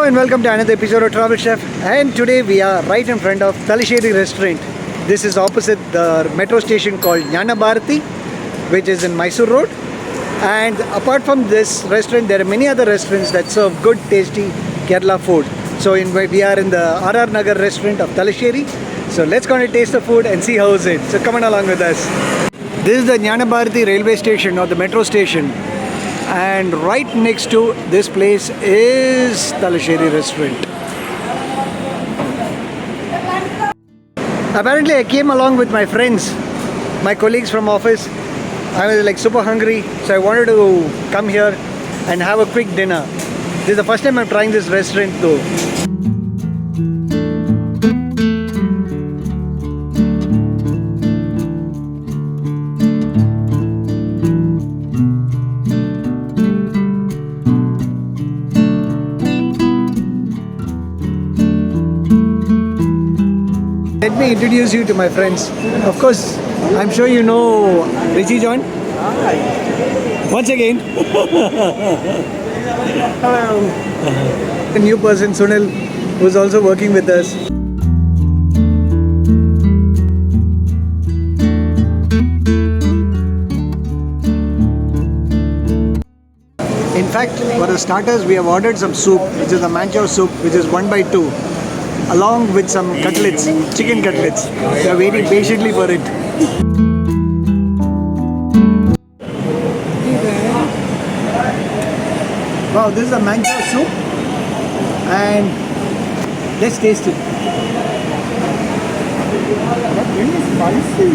and welcome to another episode of Travel Chef. And today we are right in front of Thalassery restaurant. This is opposite the metro station called Jnana Bharati, which is in Mysore Road. And apart from this restaurant, there are many other restaurants that serve good, tasty Kerala food. So we are in the RR Nagar restaurant of Thalassery. So let's go and taste the food and see how is it. So come on along with us. This is the Jnana Bharati railway station or the metro station. And right next to this place is Thalassery restaurant. Apparently I came along with my friends, my colleagues from office. I was like super hungry, so I wanted to come here and have a quick dinner. This is the first time I'm trying this restaurant though. Let me introduce you to my friends. Of course, I'm sure you know Richie John. Hi. Once again. Hello. A new person, Sunil, who's also working with us. In fact, for the starters, we have ordered some soup, which is the manchow soup, which is 1/2. Along with some cutlets, chicken cutlets. We are waiting patiently for it. Wow, this is a manchow soup and let's taste it. That's really spicy.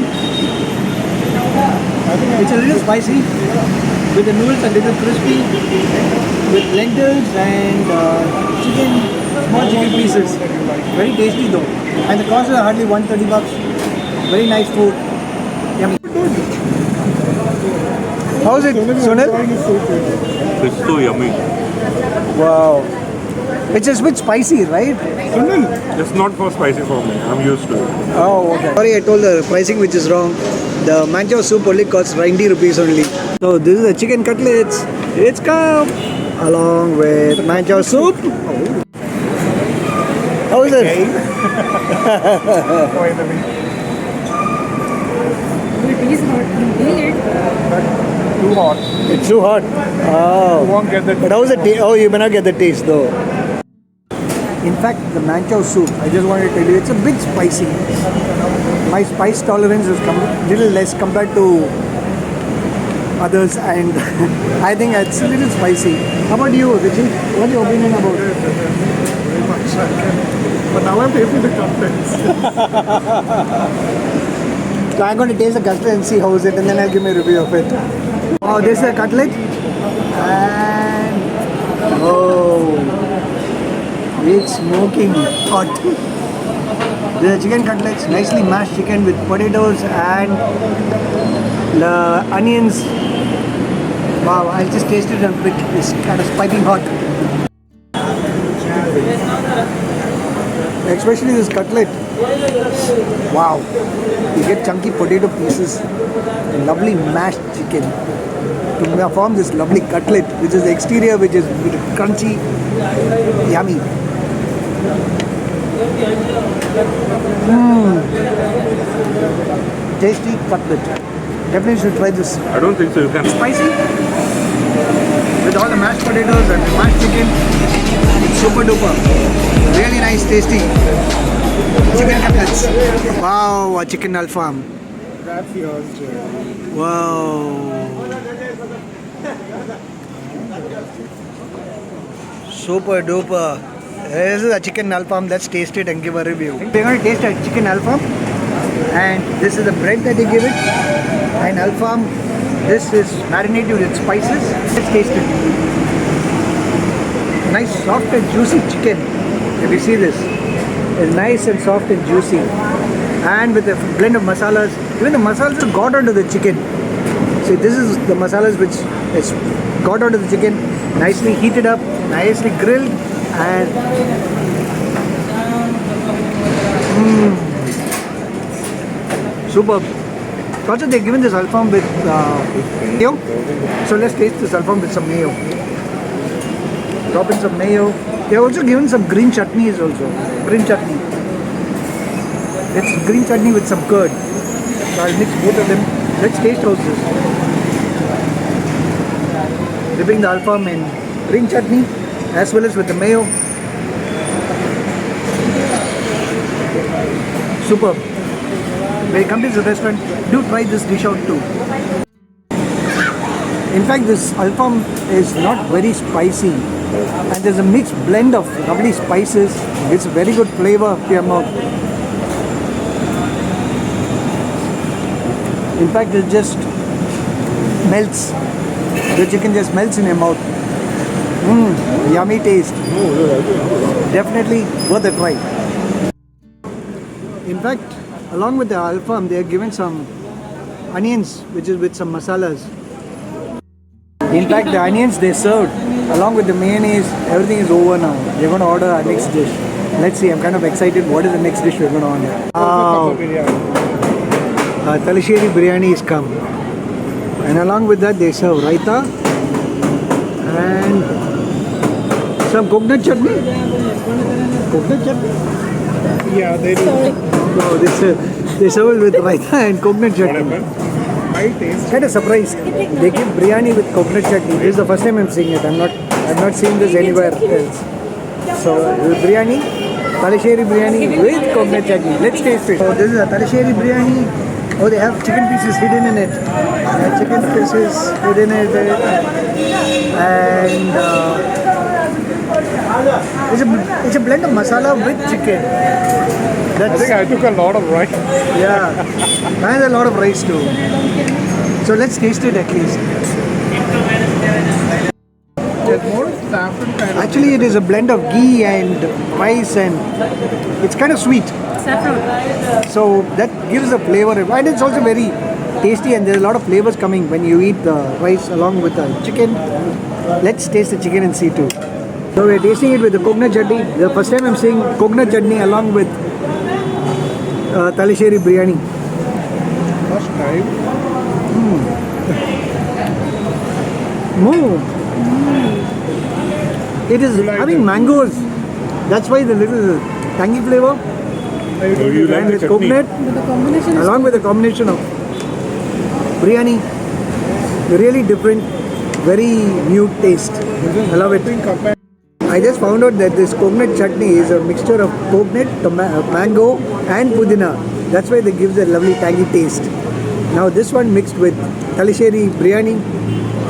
It's a little spicy with the noodles a little crispy with lentils and chicken, small chicken pieces. Very tasty though. And the cost is hardly 130 bucks. Very nice food. Yummy. How's it, Sunil? It's so yummy. Wow. It's just a bit spicy, right? It's not for spicy for me. I'm used to it. Oh, okay. Sorry, I told the pricing which is wrong. The manchow soup only costs 90 rupees only. So this is the chicken cutlets. It's come along with manchow soup. Oh. How is it? It is hot. Too hot. It's too hot. Oh. You won't get the But how is the taste? Oh, you may not get the taste though. In fact, the manchow soup, I just wanted to tell you, it's a bit spicy. My spice tolerance is a little less compared to others, and I think it's a little spicy. How about you, Richie? What's your opinion about it? very much. But now I'm tasting the cutlets. So I'm going to taste the cutlet and see how is it, and then I'll give me a review of it. Oh, this is a cutlet, and oh, it's smoking hot. This is chicken cutlets, nicely mashed chicken with potatoes and the onions. Wow, I'll just taste it a bit. It's kind of piping hot. Especially this cutlet. Wow. You get chunky potato pieces, lovely mashed chicken to form this lovely cutlet, which is the exterior, which is crunchy, yummy. Tasty cutlet. Definitely should try this. I don't think so. You can. Spicy with all the mashed potatoes and the mashed chicken. Super duper. Really nice, tasty chicken cutlets. Wow, a chicken alfam. That's yours, Jay. Wow. Super duper. This is a chicken alfam. Let's taste it and give a review. We're going to taste a chicken alfam. And this is the bread that they give it. And alfam, this is marinated with spices. Let's taste it. Nice, soft and juicy chicken. If you see this, it's nice and soft and juicy. And with a blend of masalas. Even the masalas got onto the chicken. See, this is the masalas which is got onto the chicken. Nicely heated up, nicely grilled, and superb. Also, they're given this alfam with mayo. So let's taste this alfam with some mayo. Drop in some mayo. They're also given some green chutneys also. Green chutney. It's green chutney with some curd. So I'll mix both of them. Let's taste how's this. Dipping the alfam in green chutney as well as with the mayo. Superb. When you come to the restaurant, do try this dish out too. In fact, this alfam is not very spicy and there's a mixed blend of lovely spices. It's a very good flavor to your mouth. In fact, it just melts. The chicken just melts in your mouth. Yummy taste. Definitely worth a try. In fact, along with the alfam, they are given some onions, which is with some masalas. In fact, the onions they served, along with the mayonnaise, everything is over now. We're going to order our next dish. Let's see, I'm kind of excited. What is the next dish we're going to order? Wow. Thalassery Biryani is come. And along with that, they serve raita and some coconut chutney. Coconut chutney? Yeah, they do. No, they serve it with raita and coconut chutney. My taste. Kind of surprised. They give biryani with coconut chutney. This is the first time I'm seeing it. I'm not seeing this anywhere else. So biryani, Thalassery biryani with coconut chutney. Let's taste it. So this is a Thalassery biryani. Oh, they have chicken pieces hidden in it. Chicken pieces hidden in it. And it's a blend of masala with chicken. I think I took a lot of rice. Yeah, and a lot of rice too. So let's taste it at least. There's more saffron kind of. Actually, it is a blend of ghee and rice, and it's kind of sweet. Saffron. So that gives a flavor, and it's also very tasty. And there's a lot of flavors coming when you eat the rice along with the chicken. Let's taste the chicken and see too. So we're tasting it with the coconut chutney. The first time I'm seeing coconut chutney along with Thalassery biryani. First time. It is having mangoes. That's why the little tangy flavor. So you like And the with chutney? coconut, But the combination is along with the combination of biryani, really different, very new taste. I love it. I just found out that this coconut chutney is a mixture of coconut, mango and pudina. That's why they gives a lovely tangy taste. Now this one mixed with Thalassery biryani,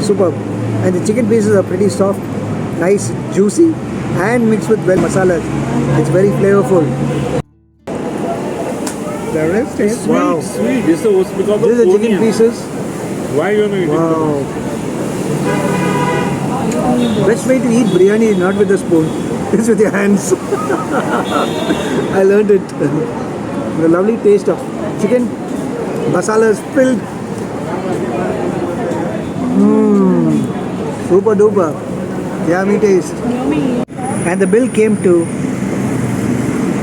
superb. And the chicken pieces are pretty soft, nice, juicy, and mixed with well masalas. It's very flavorful. The rest is Wow. Sweet. This is because This is of the chicken onion. pieces. Why you want to eat it? Wow. Best way to eat biryani is not with a spoon. It's with your hands. I learned it. The lovely taste of chicken, masalas filled. Super duper. Yummy taste. yummy. And the bill came to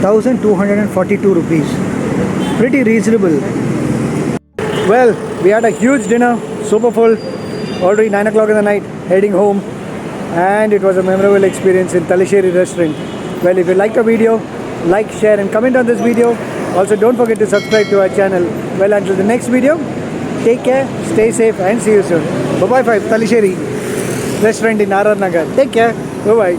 1,242 rupees. Pretty reasonable. Well, we had a huge dinner, super full, already 9 o'clock in the night, heading home. And it was a memorable experience in Thalassery restaurant. Well, if you liked the video, like, share and comment on this video. Also, don't forget to subscribe to our channel. Well, until the next video, take care, stay safe and see you soon. Bye-bye from Thalassery restaurant in Nagar. Take care. Bye-bye.